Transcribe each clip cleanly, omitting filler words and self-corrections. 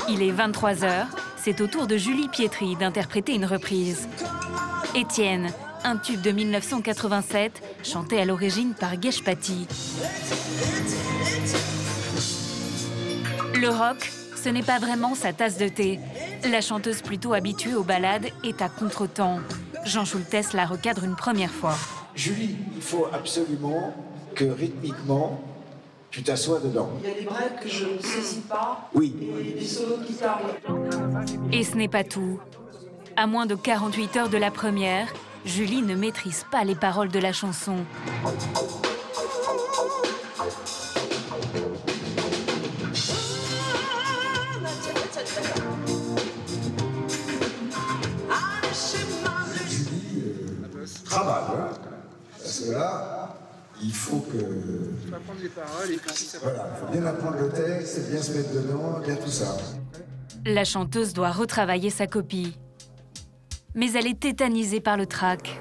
Il est 23 h, c'est au tour de Julie Pietri d'interpréter une reprise. Étienne, un tube de 1987, chanté à l'origine par Geshpati. Le rock, ce n'est pas vraiment sa tasse de thé. La chanteuse plutôt habituée aux ballades est à contretemps. Jean Schultes la recadre une première fois. Julie, il faut absolument que rythmiquement, tu t'assoies dedans. Il y a des breaks que je ne saisis pas. Oui. Et des solos de guitare. Et ce n'est pas tout. À moins de 48 heures de la première, Julie ne maîtrise pas les paroles de la chanson. Travail, hein, parce que là, il faut que... Il faut apprendre les paroles et puis ça va. Voilà, il faut bien apprendre le texte, bien se mettre dedans, bien tout ça. La chanteuse doit retravailler sa copie. Mais elle est tétanisée par le trac.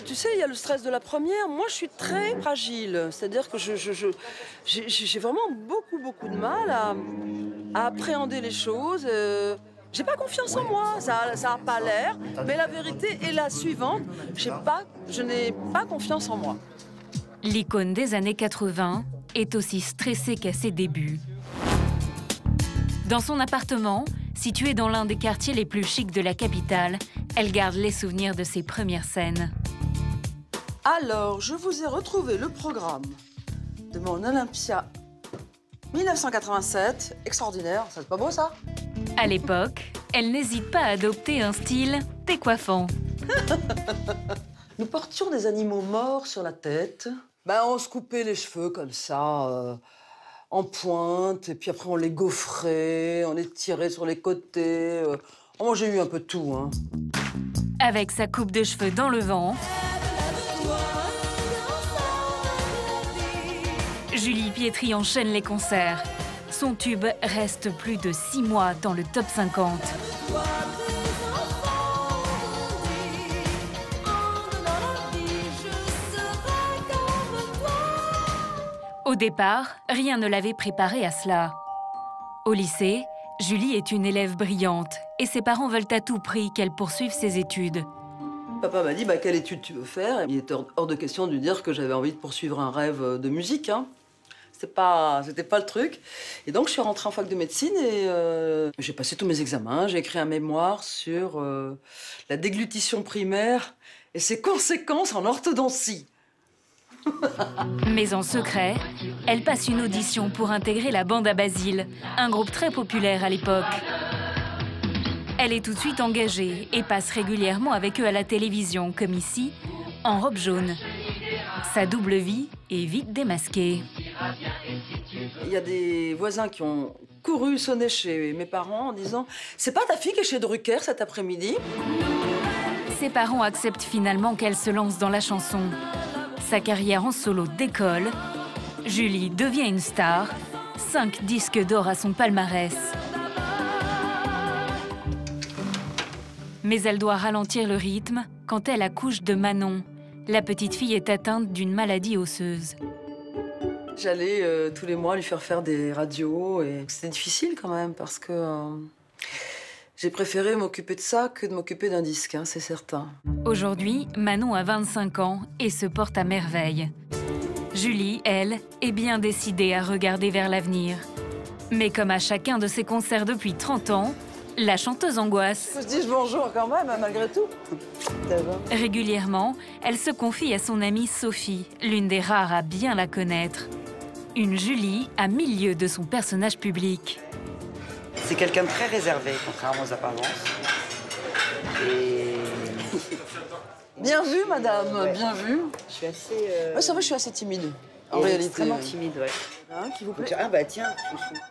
Tu sais, il y a le stress de la première. Moi, je suis très fragile. C'est-à-dire que j'ai vraiment beaucoup de mal à appréhender les choses. J'ai pas confiance en moi. Ça a pas l'air. Mais la vérité est la suivante. Je n'ai pas confiance en moi. L'icône des années 80 est aussi stressée qu'à ses débuts. Dans son appartement, situé dans l'un des quartiers les plus chics de la capitale, elle garde les souvenirs de ses premières scènes. Alors, je vous ai retrouvé le programme de mon Olympia 1987. Extraordinaire. C'est pas beau, ça? À l'époque, elle n'hésite pas à adopter un style décoiffant. Nous portions des animaux morts sur la tête. On se coupait les cheveux comme ça, en pointe, et puis après on les gaufrait, on les tirait sur les côtés. Oh, j'ai eu un peu de tout, hein. Avec sa coupe de cheveux dans le vent, Julie Pietri enchaîne les concerts. Son tube reste plus de 6 mois dans le top 50. Au départ, rien ne l'avait préparée à cela. Au lycée, Julie est une élève brillante et ses parents veulent à tout prix qu'elle poursuive ses études. Papa m'a dit quelle étude tu veux faire. Il était hors de question de lui dire que j'avais envie de poursuivre un rêve de musique, hein. C'était pas le truc. Et donc, je suis rentrée en fac de médecine et j'ai passé tous mes examens. J'ai écrit un mémoire sur la déglutition primaire et ses conséquences en orthodontie. Mais en secret, elle passe une audition pour intégrer la bande à Basile, un groupe très populaire à l'époque. Elle est tout de suite engagée et passe régulièrement avec eux à la télévision, comme ici, en robe jaune. Sa double vie est vite démasquée. Il y a des voisins qui ont couru sonner chez mes parents en disant « C'est pas ta fille qui est chez Drucker cet après-midi ?» Ses parents acceptent finalement qu'elle se lance dans la chanson. Sa carrière en solo décolle. Julie devient une star. 5 disques d'or à son palmarès. Mais elle doit ralentir le rythme quand elle accouche de Manon. La petite fille est atteinte d'une maladie osseuse. J'allais tous les mois lui faire des radios et c'était difficile quand même parce que j'ai préféré m'occuper de ça que de m'occuper d'un disque, hein, c'est certain. Aujourd'hui, Manon a 25 ans et se porte à merveille. Julie, elle, est bien décidée à regarder vers l'avenir. Mais comme à chacun de ses concerts depuis 30 ans, la chanteuse angoisse. Je dis bonjour quand même, malgré tout. Régulièrement, elle se confie à son amie Sophie, l'une des rares à bien la connaître. Une Julie à milieu de son personnage public. C'est quelqu'un de très réservé, contrairement aux apparences. Et... Bien vu, madame, ouais. Bien vu. Je suis assez... C'est vrai, je suis assez timide, en réalité. Extrêmement timide, ouais. Hein, qui vous plaît? Ah bah tiens,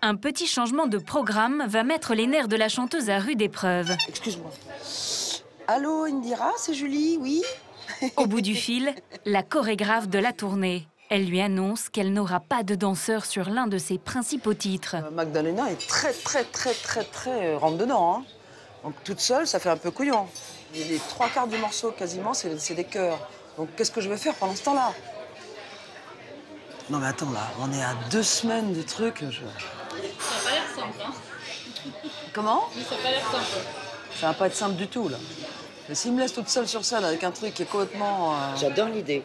Un petit changement de programme va mettre les nerfs de la chanteuse à rude épreuve. Excuse-moi. Allô, Indira, c'est Julie, oui? Au bout du fil, la chorégraphe de la tournée. Elle lui annonce qu'elle n'aura pas de danseur sur l'un de ses principaux titres. Magdalena est très rentre-dedans. Hein. Donc toute seule, ça fait un peu couillon. Les 3/4 du morceau, quasiment, c'est des chœurs. Donc qu'est-ce que je vais faire pendant ce temps-là? Non mais attends, là, on est à 2 semaines du truc. Comment? Ça n'a pas l'air simple. Ça va pas être simple du tout, là. Mais s'il me laisse toute seule sur scène avec un truc qui est complètement... J'adore l'idée.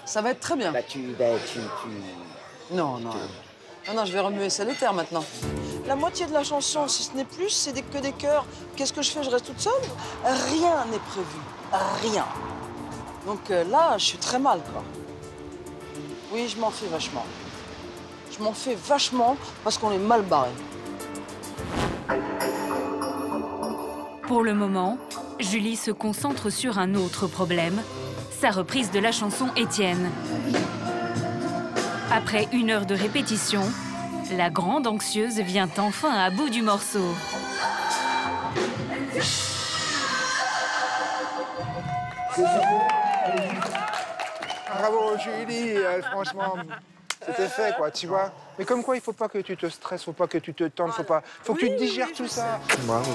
Ça va être très bien. Non, non. Non, non, je vais remuer ça les terres maintenant. La moitié de la chanson, si ce n'est plus, c'est que des chœurs. Qu'est-ce que je fais? Je reste toute seule? Rien n'est prévu. Rien. Donc là, je suis très mal, quoi. Oui, je m'en fais vachement. Je m'en fais vachement parce qu'on est mal barré. Pour le moment, Julie se concentre sur un autre problème, sa reprise de la chanson Étienne. Après 1 heure de répétition, la grande anxieuse vient enfin à bout du morceau. Bravo Julie, franchement, c'était fait quoi, tu vois. Mais comme quoi, il faut pas que tu te stresses, faut pas que tu te tendes, faut que tu digères tout ça. Bravo.